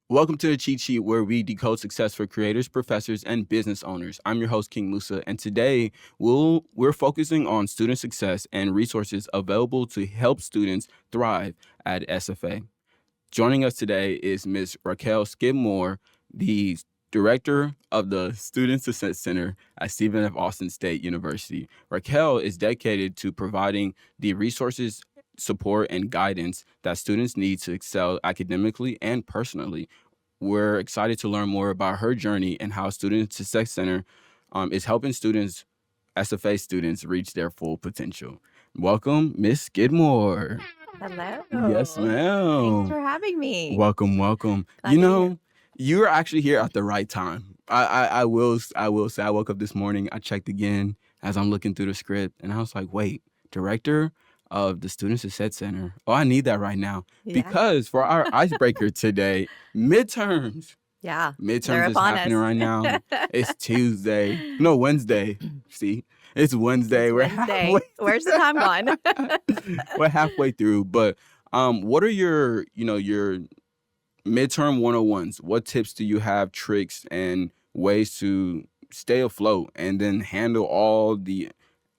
Welcome to the Cheat Sheet, where we decode success for creators, professors, and business owners. I'm your host, King Musa, and today we're focusing on student success and resources available to help students thrive at SFA. Joining us today is Ms. Raquel Skidmore, the Director of the Student Success Center at Stephen F. Austin State University. Raquel is dedicated to providing the resources, support, and guidance that students need to excel academically and personally. We're excited to learn more about her journey and how Student Success Center is helping SFA students, reach their full potential. Welcome, Miss Skidmore. Hello. Yes, Thanks ma'am. for having me. Welcome. Glad to be here. You're actually here at the right time. I will say I woke up this morning, I checked again as I'm looking through the script, and I was like, wait, director of the Student Success Center. Oh, I need that right now. Yeah. Because for our icebreaker today, midterms. Yeah. Midterms is happening right now. It's Tuesday. No, Wednesday. See? It's Wednesday. We're halfway. Where's the time gone? We're halfway through. But what are your midterm 101s? What tips do you have, tricks, and ways to stay afloat and then handle all the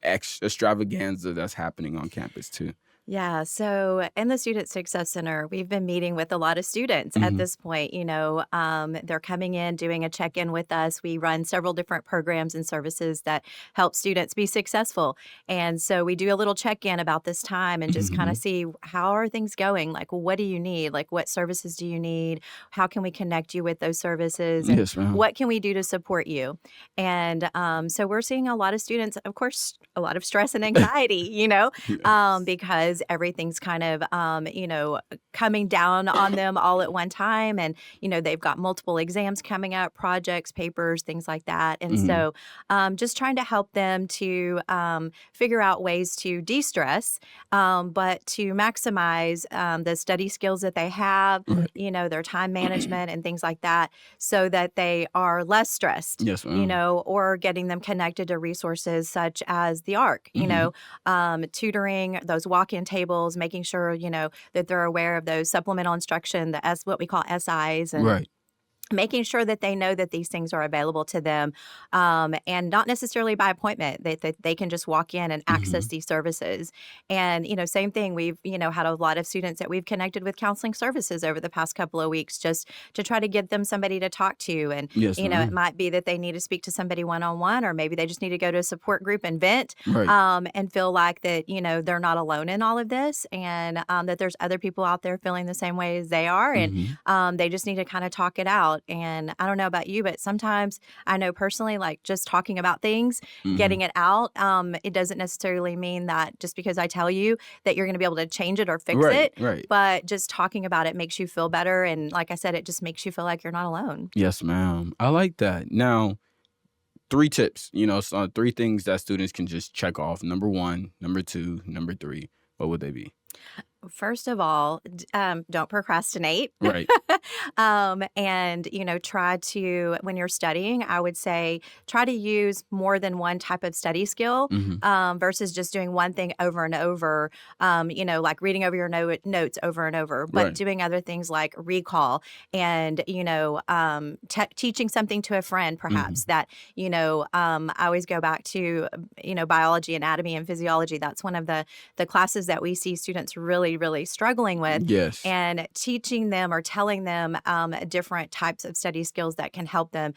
extravaganza that's happening on campus too? Yeah. So in the Student Success Center, we've been meeting with a lot of students at this point. They're coming in, doing a check-in with us. We run several different programs and services that help students be successful. And so we do a little check-in about this time and just kind of see, how are things going? Like, what do you need? Like, what services do you need? How can we connect you with those services? And Yes, ma'am. what can we do to support you? And so we're seeing a lot of students, of course, a lot of stress and anxiety, Yes. because everything's kind of, coming down on them all at one time. And, they've got multiple exams coming up, projects, papers, things like that. And so just trying to help them to figure out ways to de-stress, but to maximize the study skills that they have, Right. Their time management and things like that, so that they are less stressed, Yes, ma'am. or getting them connected to resources such as the ARC, tutoring, those walk-in tables, making sure, that they're aware of those supplemental instruction, what we call SIs, and Right. making sure that they know that these things are available to them, and not necessarily by appointment, that they can just walk in and access these services. And, same thing, we've, had a lot of students that we've connected with counseling services over the past couple of weeks, just to try to give them somebody to talk to. And, Yes, it ma'am. might be that they need to speak to somebody one-on-one, or maybe they just need to go to a support group and vent, Right. and feel like that, they're not alone in all of this, and that there's other people out there feeling the same way as they are. And they just need to kind of talk it out. And I don't know about you, but sometimes I know personally, like, just talking about things, getting it out, it doesn't necessarily mean that just because I tell you that you're going to be able to change it or fix it. Right. But just talking about it makes you feel better. And like I said, it just makes you feel like you're not alone. Yes, ma'am. I like that. Now, 3 tips, so 3 things that students can just check off. Number 1, number 2, number 3. What would they be? First of all, don't procrastinate. Right. And, try to, when you're studying, I would say try to use more than one type of study skill, versus just doing one thing over and over, like reading over your notes over and over, but Right. doing other things like recall and, teaching something to a friend, perhaps, that, I always go back to, biology, anatomy, and physiology. That's one of the classes that we see students really struggling with. Yes. And teaching them or telling them different types of study skills that can help them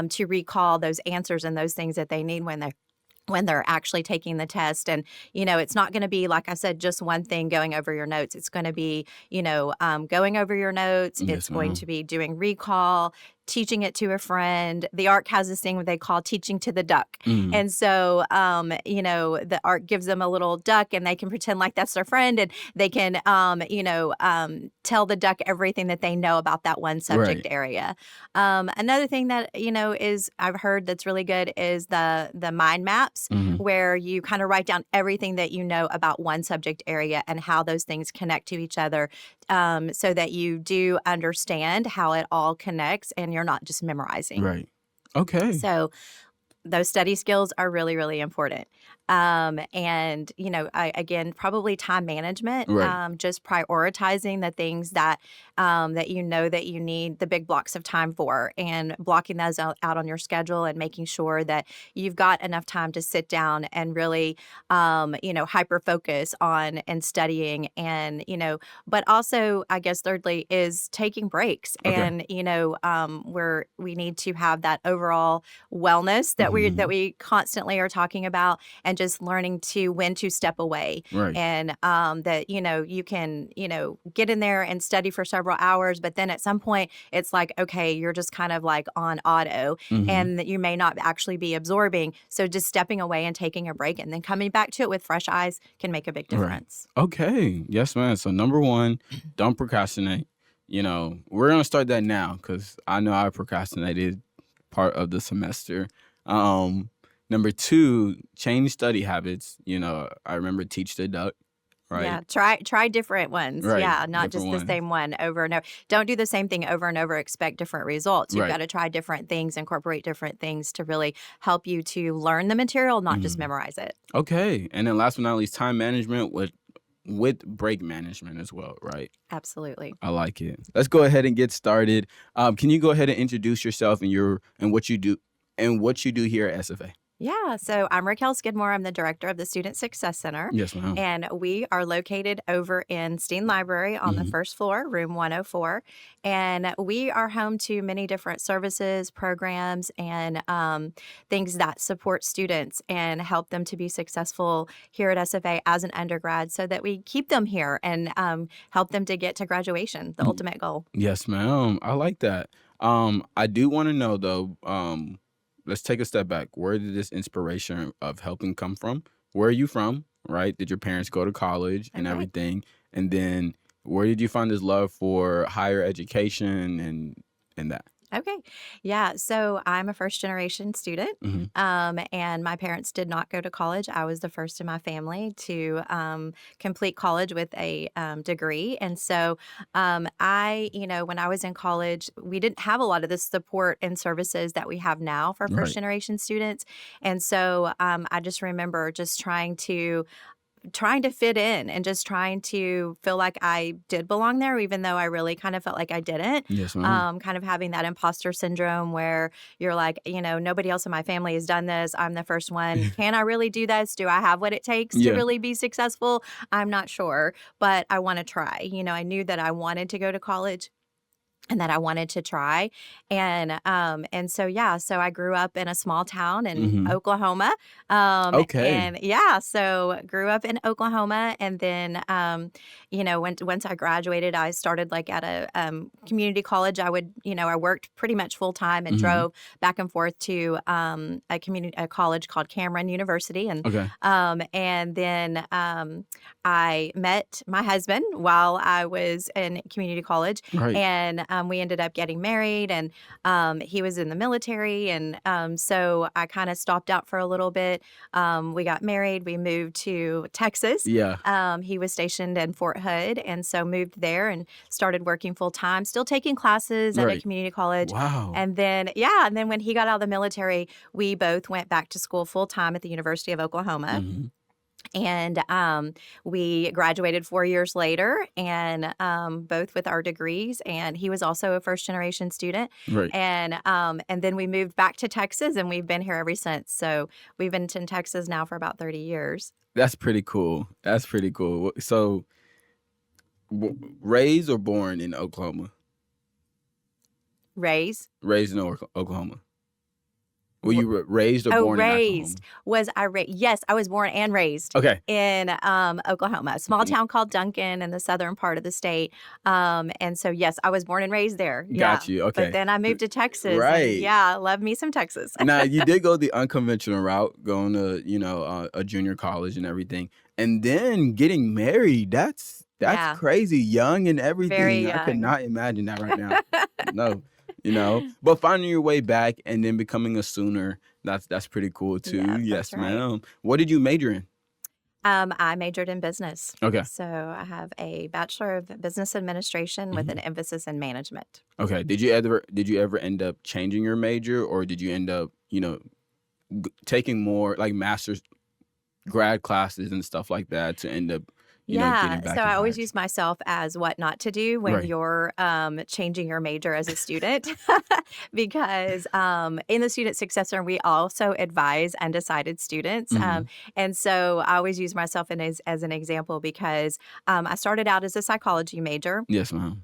to recall those answers and those things that they need when they're actually taking the test. And, it's not going to be, like I said, just one thing going over your notes. It's going to be, going over your notes. Yes, It's going ma'am. to be doing recall, teaching it to a friend. The ARC has this thing what they call teaching to the duck. And so, the ARC gives them a little duck, and they can pretend like that's their friend, and they can, tell the duck everything that they know about that one subject Right. area. Another thing that, is I've heard that's really good is the mind maps, where you kind of write down everything that you know about one subject area and how those things connect to each other, so that you do understand how it all connects and you're not just memorizing. Right. Okay. So those study skills are really important. And, again, probably time management, Right. just prioritizing the things that that you know that you need the big blocks of time for, and blocking those out on your schedule and making sure that you've got enough time to sit down and really, hyper focus on and studying and, but also, I guess, thirdly, is taking breaks. Okay. And, where we need to have that overall wellness that Mhm. we constantly are talking about, and just learning to when to step away. Right. And that, you can, get in there and study for several hours, but then at some point it's like, okay, you're just kind of like on auto, Mhm. and that you may not actually be absorbing. So just stepping away and taking a break and then coming back to it with fresh eyes can make a big Right. difference. Okay. Yes, man. So number one, don't procrastinate. We're gonna start that now because I know I procrastinated part of the semester. Um, Number two, change study habits. I remember teach the duck, right? Yeah, try different ones. Right. Yeah, not Different just the ones. same one over and over. Don't do the same thing over and over, expect different results. You've Right. gotta try different things, incorporate different things to really help you to learn the material, not just Mhm. memorize it. Okay. And then last but not least, time management with break management as well, right? Absolutely. I like it. Let's go ahead and get started. Can you go ahead and introduce yourself and what you do here at SFA? Yeah, so I'm Raquel Skidmore. I'm the director of the Student Success Center, Yes, ma'am. and we are located over in Steen Library on the Mhm. first floor, room 104. And we are home to many different services, programs, and things that support students and help them to be successful here at SFA as an undergrad, so that we keep them here and help them to get to graduation, the Y- ultimate goal. Yes, ma'am. I like that. I do want to know though. Let's take a step back. Where did this inspiration of helping come from? Where are you from? Right? Did your parents go to college and Okay. everything? And then where did you find this love for higher education and that? Okay. Yeah. So I'm a first generation student, Hmm. and my parents did not go to college. I was the first in my family to complete college with a degree. And so when I was in college, we didn't have a lot of the support and services that we have now for first Right. generation students. And so I just remember just trying to fit in and just trying to feel like I did belong there, even though I really kind of felt like I didn't. Yes, ma'am. Kind of having that imposter syndrome where you're like, nobody else in my family has done this. I'm the first one. Can I really do this? Do I have what it takes to Yeah. really be successful? I'm not sure, but I want to try. I knew that I wanted to go to college and that I wanted to try. And so yeah, so I grew up in a small town in Hmm. Oklahoma. Okay. And yeah, so grew up in Oklahoma, and then once I graduated, I started like at a community college. I worked pretty much full time and Hmm. drove back and forth to a college called Cameron University, Okay. and then I met my husband while I was in community college, Right. and we ended up getting married, and he was in the military, and so I kind of stopped out for a little bit. We got married, we moved to Texas. Yeah. He was stationed in Fort Hood, and so moved there and started working full time, still taking classes at a Right. community college. Wow. And then when he got out of the military, we both went back to school full time at the University of Oklahoma. Hmm. And we graduated 4 years later, and both with our degrees. And he was also a first generation student. Right. And then we moved back to Texas, and we've been here ever since. So we've been in Texas now for about 30 years. That's pretty cool. That's pretty cool. So, raised or born in Oklahoma? Raised. Raised in Oklahoma. Were you raised or Oh, born in Oklahoma? raised. Was I Yes, I was born and raised Okay. in, Oklahoma, a small town called Duncan in the southern part of the state. And so, yes, I was born and raised there, yeah. Got you. But Okay. then I moved to Texas, and Right. yeah, love me some Texas. Now you did go the unconventional route, going to a junior college and everything, and then getting married. That's Yeah, crazy, young and very everything. I could young. not imagine that right now. No, but finding your way back and then becoming a Sooner. That's pretty cool too. Yeah, that's Yes, right. ma'am. What did you major in? I majored in business. Okay. So I have a Bachelor of Business Administration with an Mhm. emphasis in management. Okay. Did you ever end up changing your major, or did you end up taking more like master's grad classes and stuff like that to end up Yeah, getting so back I into higher always ed. use myself as what not to do when Right. you're, changing your major as a student, because, in the Student Success Center, we also advise undecided students, Mhm. and so I always use myself as an example because, I started out as a psychology major, Yes, ma'am.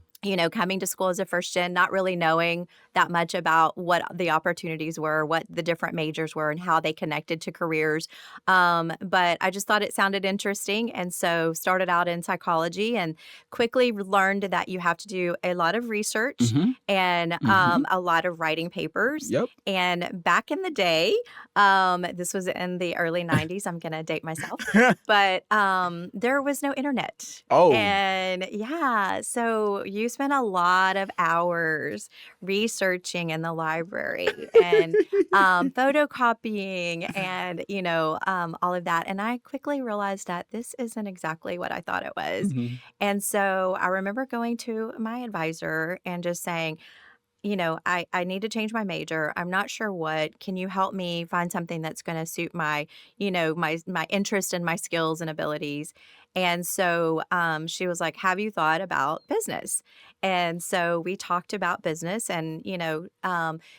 coming to school as a first gen, not really knowing that much about what the opportunities were, what the different majors were, and how they connected to careers. But I just thought it sounded interesting. And so started out in psychology and quickly learned that you have to do a lot of research Mhm. and Mhm. a lot of writing papers. Yep. And back in the day, this was in the early 90s, I'm going to date myself, but there was no internet. Oh. And yeah, so you spent a lot of hours researching in the library and photocopying and, all of that. And I quickly realized that this isn't exactly what I thought it was. Mhm. And so I remember going to my advisor and just saying, I need to change my major. I'm not sure what. Can you help me find something that's going to suit my, my interest and my skills and abilities? And so she was like, "Have you thought about business?" And so we talked about business, and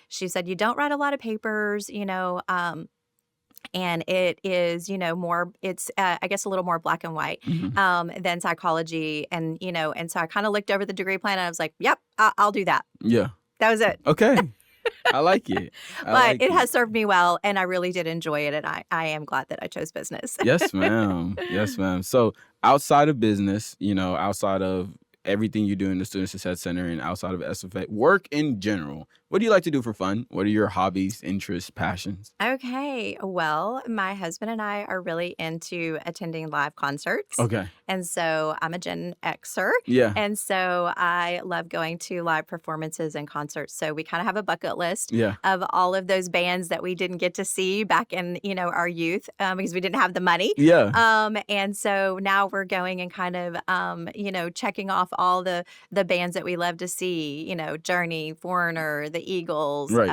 she said, "You don't write a lot of papers, and it is, more. It's I guess a little more black and white Mhm. than psychology." And and so I kind of looked over the degree plan, and I was like, "Yep, I'll do that." Yeah. That was it. Okay. I like it. I But like it it. has served me well, and I really did enjoy it, and I am glad that I chose business. Yes, ma'am. Yes, ma'am. So outside of business, outside of everything you do in the Student Success Center and outside of SFA, work in general, what do you like to do for fun? What are your hobbies, interests, passions? Okay. Well, my husband and I are really into attending live concerts. Okay. And so I'm a Gen Xer. Yeah. And so I love going to live performances and concerts. So we kind of have a bucket list Yeah. of all of those bands that we didn't get to see back in, our youth because we didn't have the money. Yeah. And so now we're going and kind of, checking off all the bands that we love to see, Journey, Foreigner, the Eagles, Right.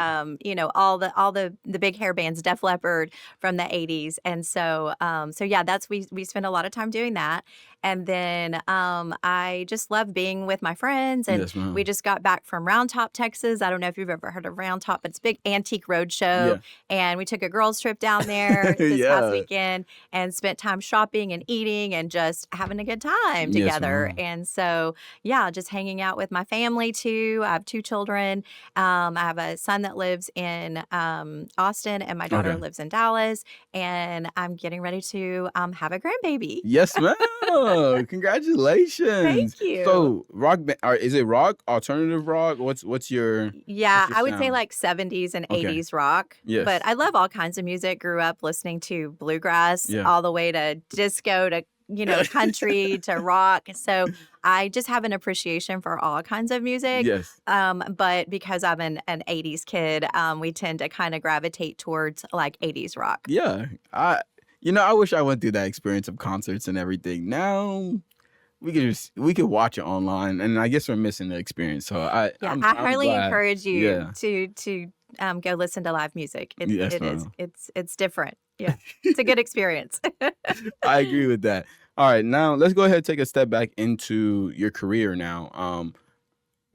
all the big hair bands, Def Leppard from the 80s. And so so yeah, that's we spend a lot of time doing that. And then I just love being with my friends, and Yes, we ma'am. just got back from Round Top, Texas. I don't know if you've ever heard of Round Top, but it's a big antique road show. Yeah. And we took a girls trip down there this past Yeah. weekend and spent time shopping and eating and just having a good time Yes, together. ma'am. And so yeah, just hanging out with my family too. I have two children. I have a son that lives in Austin, and my daughter Okay. lives in Dallas. And I'm getting ready to have a grandbaby. Yes, ma'am. Thank Congratulations. you. So, or is it rock, alternative rock? Yeah, what's your I would say sound? like 70s and Okay. 80s rock, but Yes. I love all kinds of music. Grew up listening to bluegrass Yeah. all the way to disco to, country to rock. So I just have an appreciation for all kinds of music. Yes. But because I'm an 80s kid, we tend to kind of gravitate towards like 80s rock. Yeah. I wish I went through that experience of concerts and everything. Now we could watch it online, and I guess we're missing the experience. So Yeah, I'm I I'm highly glad. encourage you Yeah. to go listen to live music. It Yes, it is. ma'am. It's different. Yeah. It's a good experience. I agree with that. All right, now let's go ahead and take a step back into your career now.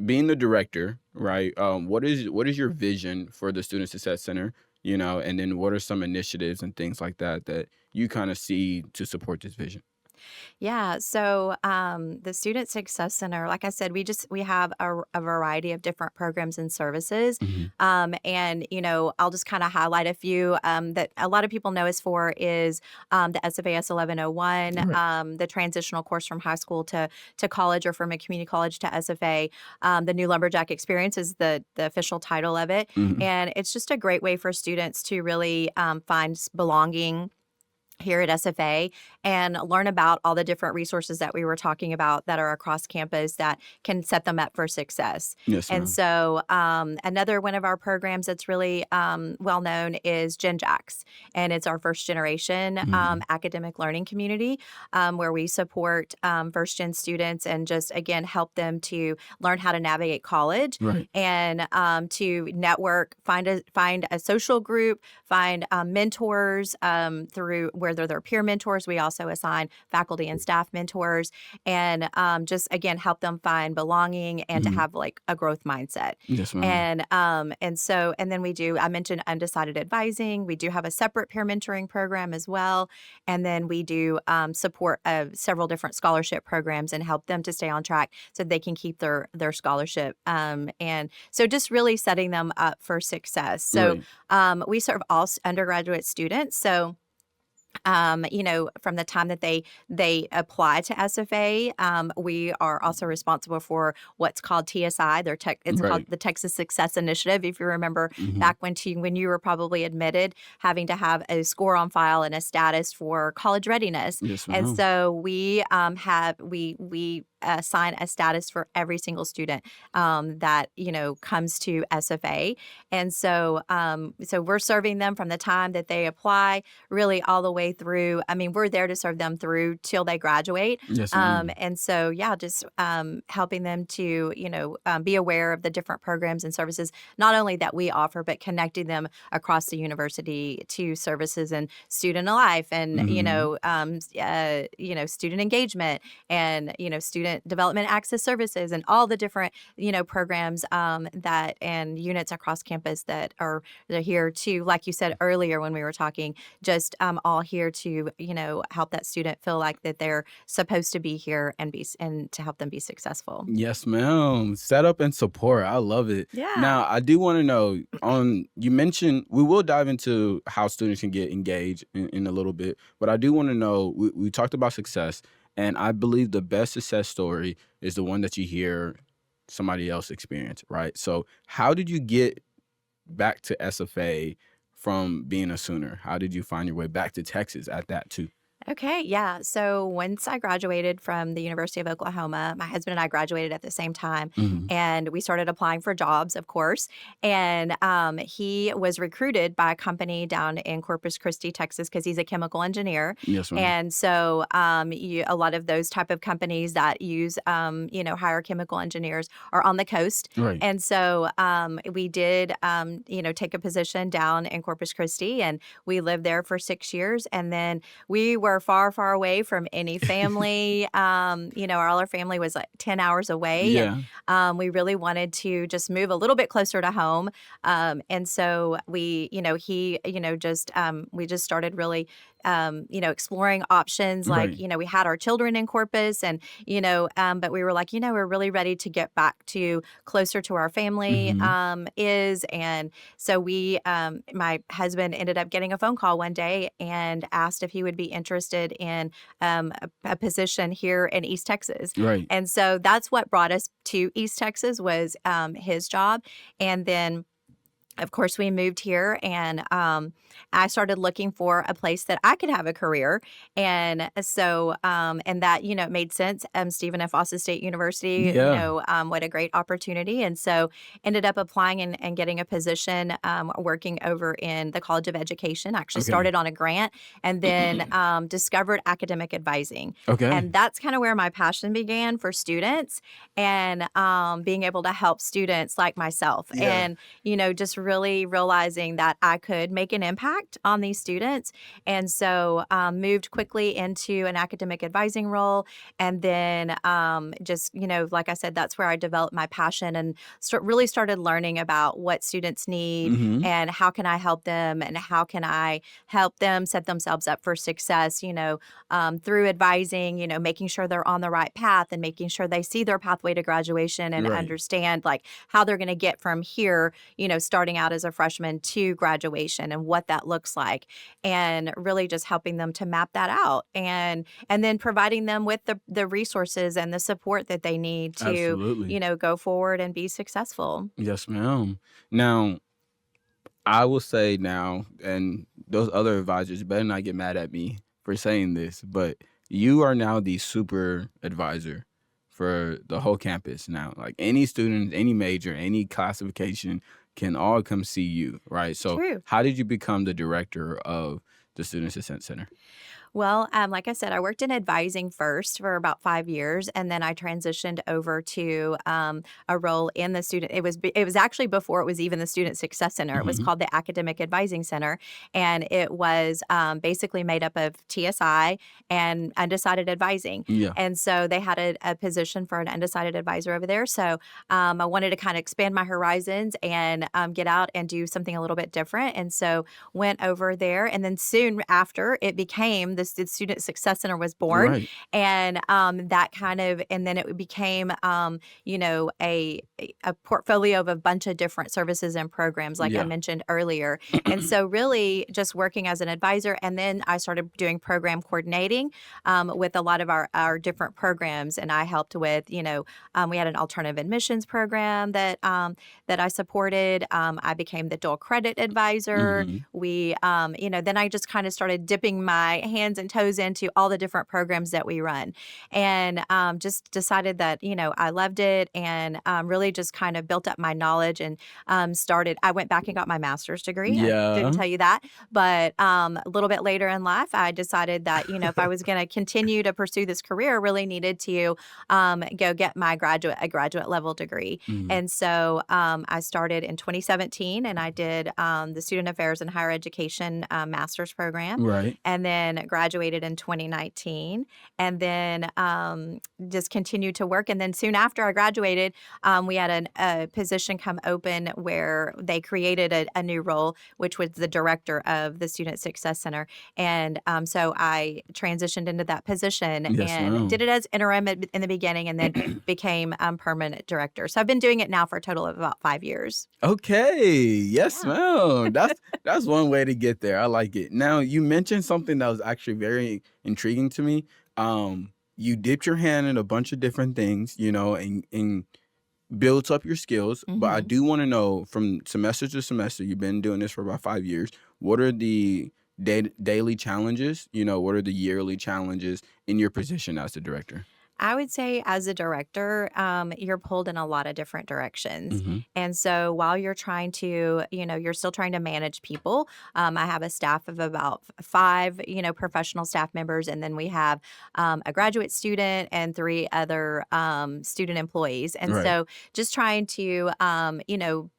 Being the director, right? What is your vision for the Student Success Center? And then what are some initiatives and things like that you kind of see to support this vision? Yeah. So the Student Success Center, like I said, we have a variety of different programs and services. Mhm. And I'll just kind of highlight a few that a lot of people know us for is the SFAS 1101, Right. the transitional course from high school to college or from a community college to SFA. The New Lumberjack Experience is the official title of it, Mhm. and it's just a great way for students to really find belonging here at SFA and learn about all the different resources that we were talking about that are across campus that can set them up for success. Yes, And ma'am. so, another one of our programs that's really well known is Gen Jacks, and it's our first generation Mhm. academic learning community where we support first gen students and just again help them to learn how to navigate college Right. and to network, find a social group, find mentors through where whether they're peer mentors. We also assign faculty and staff mentors, and just again help them find belonging and to Mhm. have like a growth mindset. Yes, ma'am. And then we do, I mentioned undecided advising. We do have a separate peer mentoring program as well. And then we do support several different scholarship programs and help them to stay on track so they can keep their scholarship. And so just really setting them up for success. So Right. we serve all undergraduate students. So from the time that they apply to SFA, we are also responsible for what's called TSI. It's called Right. the Texas Success Initiative. If you remember Mhm. back when you were probably admitted, having to have a score on file and a status for college readiness, Yes, and ma'am. so we assign a status for every single student that comes to SFA, and so we're serving them from the time that they apply really all the way through. I mean, we're there to serve them through till they graduate. Yes, ma'am. And so, yeah, just helping them to, be aware of the different programs and services, not only that we offer, but connecting them across the university to services and student life and, Mhm. student engagement and, student development access services and all the different, programs that and units across campus that are they're here to, like you said earlier when we were talking, just all here to help that student feel like that they're supposed to be here and to help them be successful. Yes, ma'am. Setup and support. I love it. Yeah. Now, I do want to know on you mentioned we will dive into how students can get engaged in a little bit, but I do want to know we talked about success, and I believe the best success story is the one that you hear somebody else experience, right? So, how did you get back to SFA from being a Sooner? How did you find your way back to Texas at that too? Okay, yeah. So once I graduated from the University of Oklahoma, my husband and I graduated at the same time, Mhm. and we started applying for jobs, of course. And he was recruited by a company down in Corpus Christi, Texas, because he's a chemical engineer. Yes, ma'am. And so a lot of those type of companies that use, hire chemical engineers are on the coast. Right. And so we did, take a position down in Corpus Christi, and we lived there for 6 years, and then we were far, far away from any family. All our family was like 10 hours away, and Yeah. we really wanted to just move a little bit closer to home. And so we just started really, exploring options. Like, Right. we had our children in Corpus, and but we were like, we're really ready to get back to closer to our family Mhm. and so my husband ended up getting a phone call one day and asked if he would be interested in a position here in East Texas. Right. And so that's what brought us to East Texas was his job. And then of course, we moved here, and I started looking for a place that I could have a career, and so and that it made sense. Stephen F. Austin State University, Yeah. what a great opportunity, and so ended up applying and getting a position working over in the College of Education. Actually, Okay. started on a grant, and then discovered academic advising, Okay. and that's kind of where my passion began for students and being able to help students like myself, Yeah. and just really realizing that I could make an impact on these students. And so moved quickly into an academic advising role. And then like I said, that's where I developed my passion and really started learning about what students need Mhm. and how can I help them and how can I help them set themselves up for success, through advising, making sure they're on the right path and making sure they see their pathway to graduation and Right. understand like how they're going to get from here, starting out as a freshman to graduation and what that looks like, and really just helping them to map that out and then providing them with the resources and the support that they need to, Absolutely. go forward and be successful. Yes, ma'am. Now, I will say now, and those other advisors better not get mad at me for saying this, but you are now the super advisor for the whole campus now. Like any student, any major, any classification can all come see you, right? So, True. how did you become the director of the Student Assistance Center? Well, like I said, I worked in advising first for about 5 years, and then I transitioned over to a role in the student. It was actually before it was even the Student Success Center. It was Mhm. called the Academic Advising Center, and it was basically made up of TSI and undecided advising. Yeah. And so they had a position for an undecided advisor over there. So I wanted to kind of expand my horizons and get out and do something a little bit different. And so went over there, and then soon after it became the Student Success Center was born, Right. and that kind of, and then it became a portfolio of a bunch of different services and programs, like I Yeah. mentioned earlier. And so really just working as an advisor, and then I started doing program coordinating with a lot of our different programs, and I helped with we had an alternative admissions program that I supported. I became the dual credit advisor. Mhm. Then I just kind of started dipping my hands and toes into all the different programs that we run, and just decided that I loved it, and really just kind of built up my knowledge and started. I went back and got my master's degree. I didn't Yeah. tell you that, but a little bit later in life, I decided that if I was going to continue to pursue this career, I really needed to go get my graduate level degree. Mhm. And so I started in 2017, and I did the Student Affairs and Higher Education master's program, Right. and then graduated in 2019, and then just continued to work. And then soon after I graduated, we had a position come open where they created a new role, which was the director of the Student Success Center. And so I transitioned into that position Yes, and ma'am. did it as interim in the beginning, and then became permanent director. So I've been doing it now for a total of about 5 years. Okay. Yes, Yeah. ma'am. That's one way to get there. I like it. Now, you mentioned something that was actually very intriguing to me. You dipped your hand in a bunch of different things, and builds up your skills. But I hmm do want to know, from semester to semester, you've been doing this for about 5 years. What are the daily challenges? What are the yearly challenges in your position as the director? I would say as a director, you're pulled in a lot of different directions. Hmm. And so while you're trying to, you're still trying to manage people. I have a staff of about five, professional staff members. And then we have a graduate student and three other student employees. And Right. so just trying to,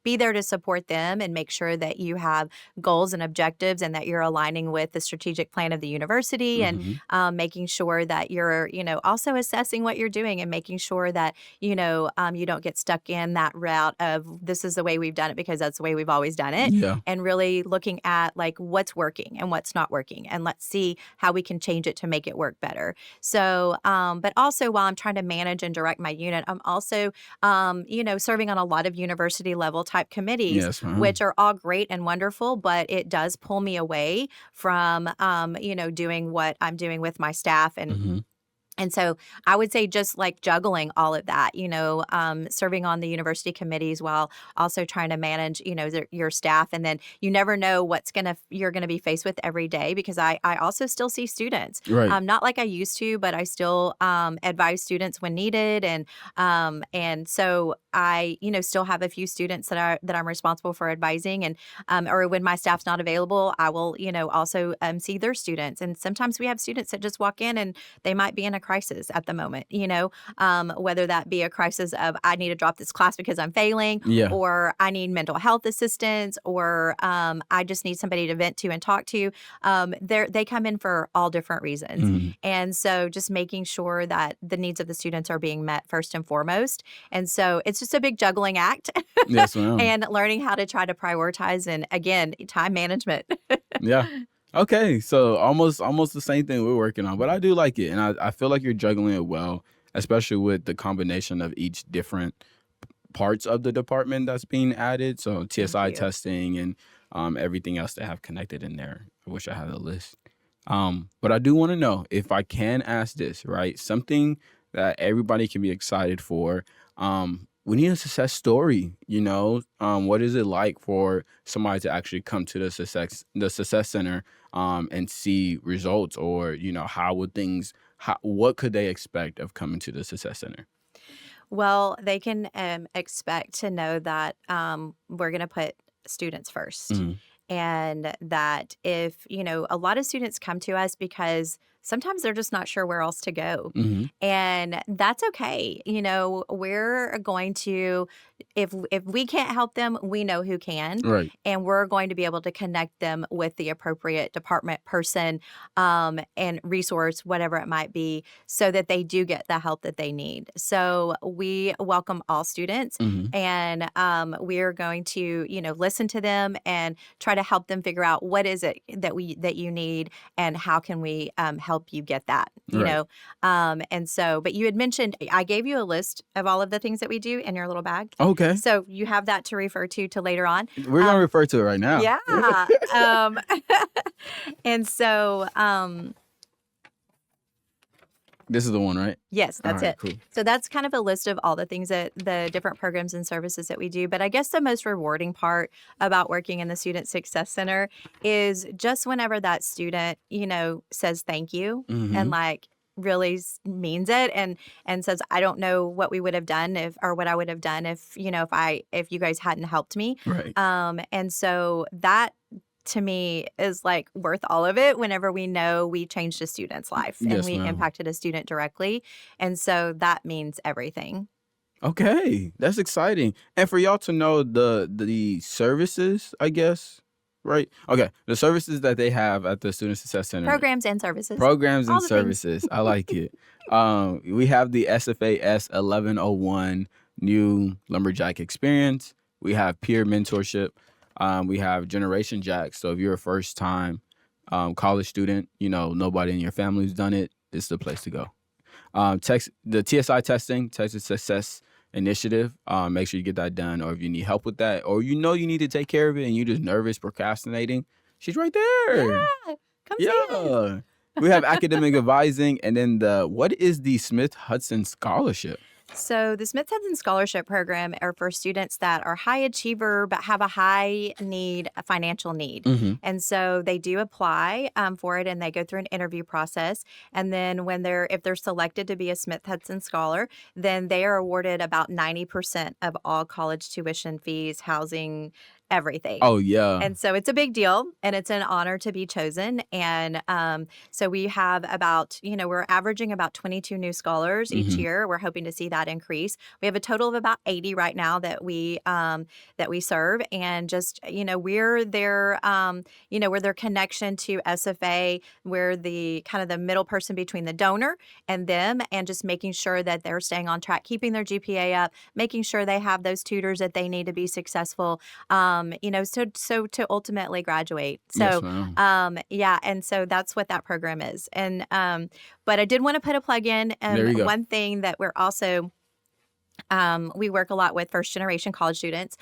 be there to support them and make sure that you have goals and objectives, and that you're aligning with the strategic plan of the university, and Hmm. making sure that you're, also assessing what you're doing, and making sure that, you don't get stuck in that route of this is the way we've done it because that's the way we've always done it, Yeah. and really looking at like what's working and what's not working. And let's see how we can change it to make it work better. So, but also while I'm trying to manage and direct my unit, I'm also, serving on a lot of university level type committees, Yes, ma'am. which are all great and wonderful, but it does pull me away from, doing what I'm doing with my staff. Hmm. And so I would say just like juggling all of that, serving on the university committees while also trying to manage, your staff. And then you never know you're going to be faced with every day, because I also still see students, Right. not like I used to, but I still advise students when needed. And so I, still have a few students that I'm responsible for advising, and or when my staff's not available, I will, also see their students. And sometimes we have students that just walk in and they might be in a crisis at the moment, whether that be a crisis of I need to drop this class because I'm failing, Yeah. or I need mental health assistance, or I just need somebody to vent to and talk to. They come in for all different reasons. Mhm. And so just making sure that the needs of the students are being met first and foremost. And so it's just a big juggling act Yes, ma'am. and learning how to try to prioritize, and again, time management. Yeah. Okay, so almost the same thing we're working on, but I do like it, and I feel like you're juggling it well, especially with the combination of each different parts of the department that's being added. So Thank TSI you. testing and everything else they have connected in there. I wish I had a list. But I do want to know, if I can ask this, right? Something that everybody can be excited for. We need a success story. What is it like for somebody to actually come to the success center, and see results, or how would things what could they expect of coming to the success center? Well, they can expect to know that we're going to put students first. Mhm. And that if, a lot of students come to us because sometimes they're just not sure where else to go. Mhm. And that's okay. We're going to, if we can't help them, we know who can. Right. And we're going to be able to connect them with the appropriate department person, and resource, whatever it might be, so that they do get the help that they need. So we welcome all students, Mhm. and we are going to, listen to them and try to help them figure out what is it that you need, and how can we help you get that. Right. And so, but you had mentioned, I gave you a list of all of the things that we do in your little bag. Okay. So you have that to refer to later on. We're gonna refer to it right now. Yeah. And so, This is the one, right? yes, All that's right, it. cool. So that's kind of a list of all the things that the different programs and services that we do. But I guess the most rewarding part about working in the Student Success Center is just whenever that student, says thank you, and Mhm. like really means it, and says, I don't know what we would have done what I would have done if you guys hadn't helped me. Right. And so that, to me, is like worth all of it whenever we know we changed a student's life and Yes, we ma'am. impacted a student directly. And so that means everything. Okay, that's exciting. And for y'all to know the services, I guess, right? Okay, the services that they have at the Student Success Center, Programs and services, programs all and the things. services. I like it. We have the SFA S1101 new lumberjack experience. We have peer mentorship. We have Generation Jack. So if you're a first time college student, nobody in your family's done it, this is the place to go. The TSI testing, Texas Success Initiative. Make sure you get that done, or if you need help with that, or you need to take care of it and you're just nervous, procrastinating, she's right there. Yeah, come see us. Yeah. We have academic advising, and then what is the Smith Hudson Scholarship? So the Smith Hudson Scholarship Program are for students that are high achiever but have a high need, a financial need. Mm-hmm. And so they do apply for it, and they go through an interview process. And then if they're selected to be a Smith Hudson Scholar, then they are awarded about 90% of all college tuition fees, housing, everything. Oh yeah. And so it's a big deal, and it's an honor to be chosen. And so we have we're averaging about 22 new scholars each Mm-hmm. year. We're hoping to see that increase. We have a total of about 80 right now that we serve, and just we're their connection to SFA. We're the kind of the middle person between the donor and them, and just making sure that they're staying on track, keeping their GPA up, making sure they have those tutors that they need to be successful. So to ultimately graduate. Yes, So, ma'am. yeah, and so that's what that program is. And but I did want to put a plug in. There you go. One thing that we're also we work a lot with first generation college students.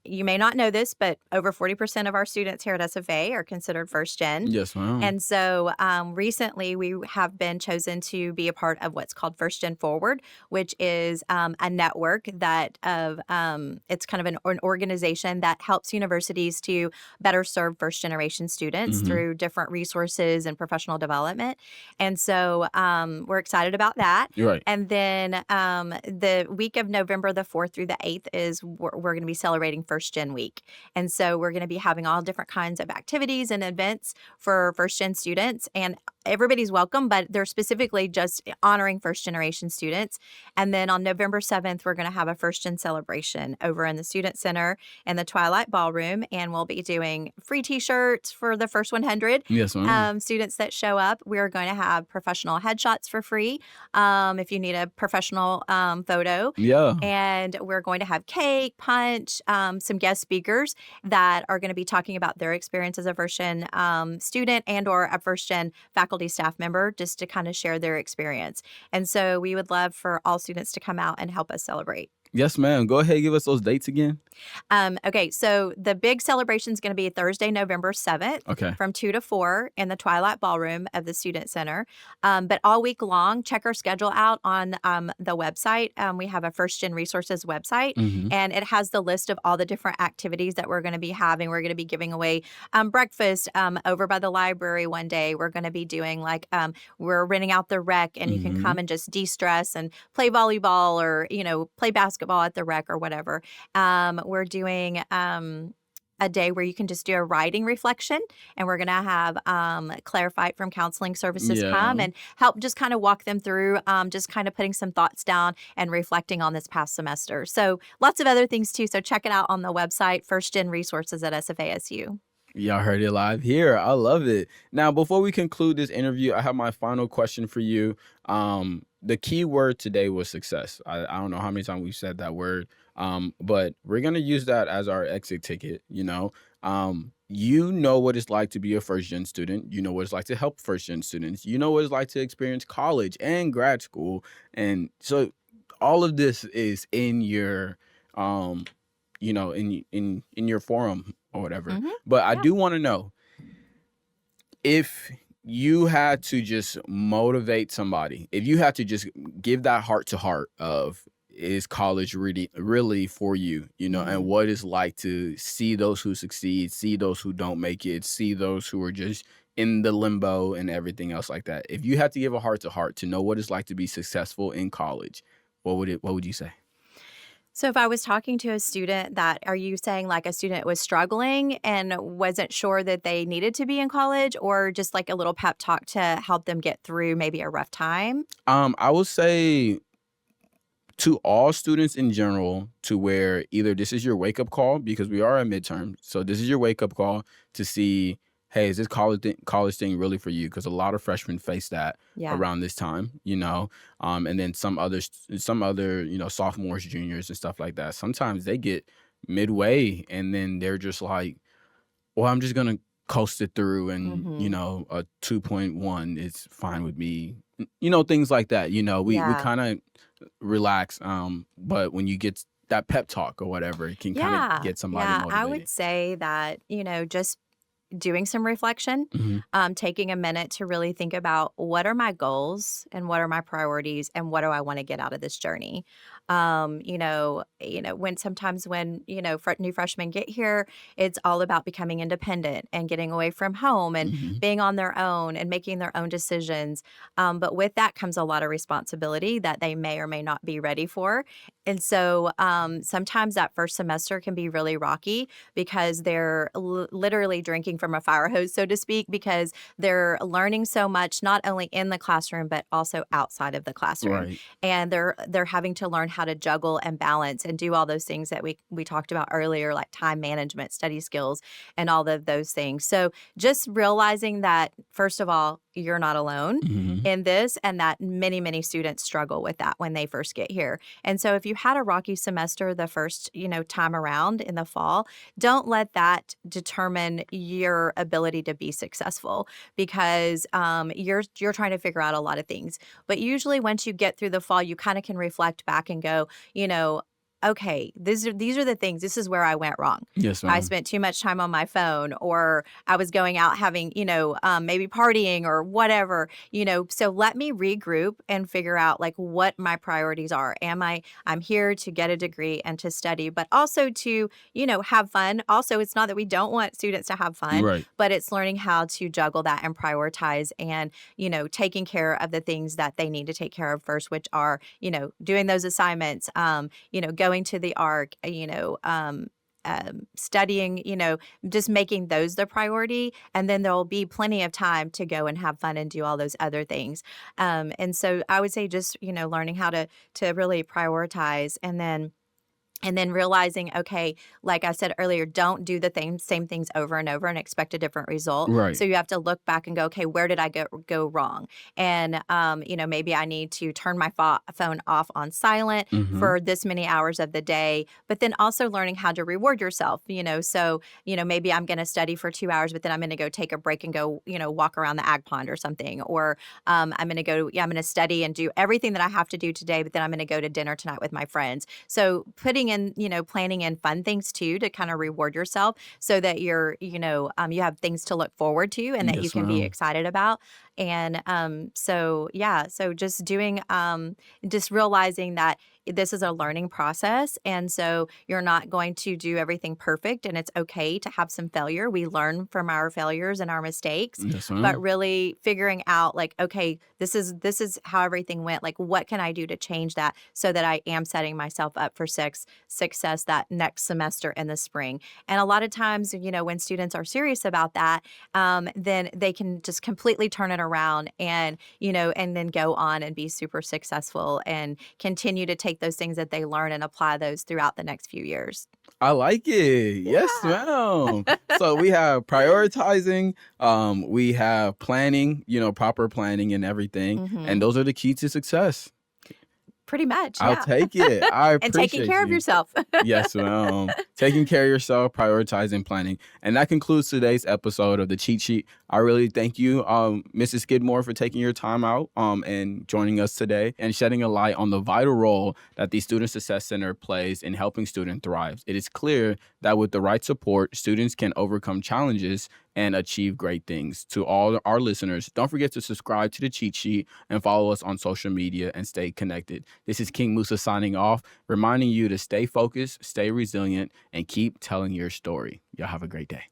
You may not know this, but over 40% of our students here at SFA are considered first gen. Yes, ma'am. And so recently we have been chosen to be a part of what's called First Gen Forward, which is a network it's kind of an organization that helps universities to better serve first generation students Mhm. through different resources and professional development. And so we're excited about that. You're right. And then the week of November the 4th through the 8th is we're going to be celebrating First Gen Week. And so we're going to be having all different kinds of activities and events for first gen students. And everybody's welcome, but they're specifically just honoring first generation students. And then on November 7th, we're going to have a first gen celebration over in the Student Center and the Twilight Ballroom. And we'll be doing free t-shirts for the first 100 Yes, ma'am. students that show up. We're going to have professional headshots for free if you need a professional photo. Yeah. And we're going to have cake, punch, some guest speakers that are going to be talking about their experience as a first gen student and or a first gen faculty staff member, just to kind of share their experience. And so we would love for all students to come out and help us celebrate. Yes, ma'am. Go ahead and give us those dates again. Okay, so the big celebration is going to be Thursday, November 7th Okay. from 2 to 4 in the Twilight Ballroom of the Student Center. But all week long, check our schedule out on the website. We have a First Gen Resources website, Mhm. and it has the list of all the different activities that we're going to be having. We're going to be giving away breakfast over by the library one day. We're going to be doing we're renting out the rec, and you can Mhm. come and just de-stress and play volleyball or, play basketball at the rec or whatever. We're doing a day where you can just do a writing reflection, and we're going to have Clarified from Counseling Services come Yeah. and help just kind of walk them through just kind of putting some thoughts down and reflecting on this past semester. So lots of other things too. So check it out on the website, First Gen Resources at SFASU. Y'all heard it live here. I love it. Now, before we conclude this interview, I have my final question for you. The key word today was success. I don't know how many times we've said that word, but we're gonna use that as our exit ticket. You know what it's like to be a first gen student. You know what it's like to help first gen students. You know what it's like to experience college and grad school, and so all of this is in your um in your forum or whatever. Hmm. But I Yeah. do want to know if you had to just motivate somebody, if you had to just give that heart to heart of is college really for you, and Hmm. what it's like to see those who succeed, see those who don't make it, see those who are just in the limbo and everything else like that. If you had to give a heart to heart to know what it's like to be successful in college, what would you say? So if I was talking to a student that, are you saying like a student was struggling and wasn't sure that they needed to be in college, or just like a little pep talk to help them get through maybe a rough time? I would say to all students in general, to where either this is your wake up call because we are at midterm, so this is your wake up call to see, hey, is this college thing really for you? Because a lot of freshmen face that Yeah. around this time, and then some other sophomores, juniors, and stuff like that. Sometimes they get midway and then they're just like, well, I'm just gonna coast it through, and Hmm. a 2.1 is fine with me. Things like that. We Yeah. kind of relax. But when you get that pep talk or whatever, it can kind of Yeah. get somebody Yeah. I would motivated. say that, just doing some reflection, Hmm. taking a minute to really think about what are my goals and what are my priorities and what do I want to get out of this journey. When sometimes when new freshmen get here, it's all about becoming independent and getting away from home and Hmm. being on their own and making their own decisions. But with that comes a lot of responsibility that they may or may not be ready for. And so sometimes that first semester can be really rocky because they're literally drinking from a fire hose, so to speak, because they're learning so much, not only in the classroom, but also outside of the classroom. Right. And they're having to learn how to juggle and balance and do all those things that we talked about earlier, like time management, study skills, and all of those things. So just realizing that, first of all, you're not alone Hmm. in this, and that many, many students struggle with that when they first get here. And so if you had a rocky semester the first, time around in the fall, don't let that determine your ability to be successful, because you're trying to figure out a lot of things. But usually once you get through the fall, you kind of can reflect back and go, okay, these are the things. This is where I went wrong. Yes, I ma'am. spent too much time on my phone, or I was going out having, maybe partying or whatever, So let me regroup and figure out like what my priorities are. I'm here to get a degree and to study, but also to, have fun. Also, it's not that we don't want students to have fun, Right. but it's learning how to juggle that and prioritize, and, taking care of the things that they need to take care of first, which are, doing those assignments, going to the ARC, studying, just making those the priority. And then there'll be plenty of time to go and have fun and do all those other things. And so I would say just, learning how to really prioritize, and then realizing, okay, like I said earlier, don't do the same things over and over and expect a different result. Right. So you have to look back and go, okay, where did I go wrong? And maybe I need to turn my phone off on silent Hmm. for this many hours of the day. But then also learning how to reward yourself. So maybe I'm going to study for 2 hours, but then I'm going to go take a break and go walk around the ag pond or something. Or I'm going to I'm going to study and do everything that I have to do today, but then I'm going to go to dinner tonight with my friends. So planning in fun things too to kind of reward yourself, so that you have things to look forward to and that you Yes, can be ma'am. excited about. And so yeah, so just realizing that this is a learning process. And so you're not going to do everything perfect, and it's okay to have some failure. We learn from our failures and our mistakes, Yes, but ma'am. really figuring out like, okay, this is how everything went. Like, what can I do to change that so that I am setting myself up for success that next semester in the spring? And a lot of times, when students are serious about that, then they can just completely turn it around and then go on and be super successful and continue to take those things that they learn and apply those throughout the next few years. I like it. Yes, Yeah. ma'am. So we have prioritizing, we have planning, proper planning and everything, and Mhm. those are the key to success. Pretty much, I'll yeah. take it. I And taking appreciate care of you. yourself. Yes, ma'am. Taking care of yourself, prioritizing, planning. And that concludes today's episode of the Cheat Sheet. I really thank you, Mrs. Skidmore, for taking your time out and joining us today and shedding a light on the vital role that the Student Success Center plays in helping students thrive. It is clear that with the right support, students can overcome challenges and achieve great things. To all our listeners, don't forget to subscribe to the Cheat Sheet and follow us on social media and stay connected. This is King Musa signing off, reminding you to stay focused, stay resilient, and keep telling your story. Y'all have a great day.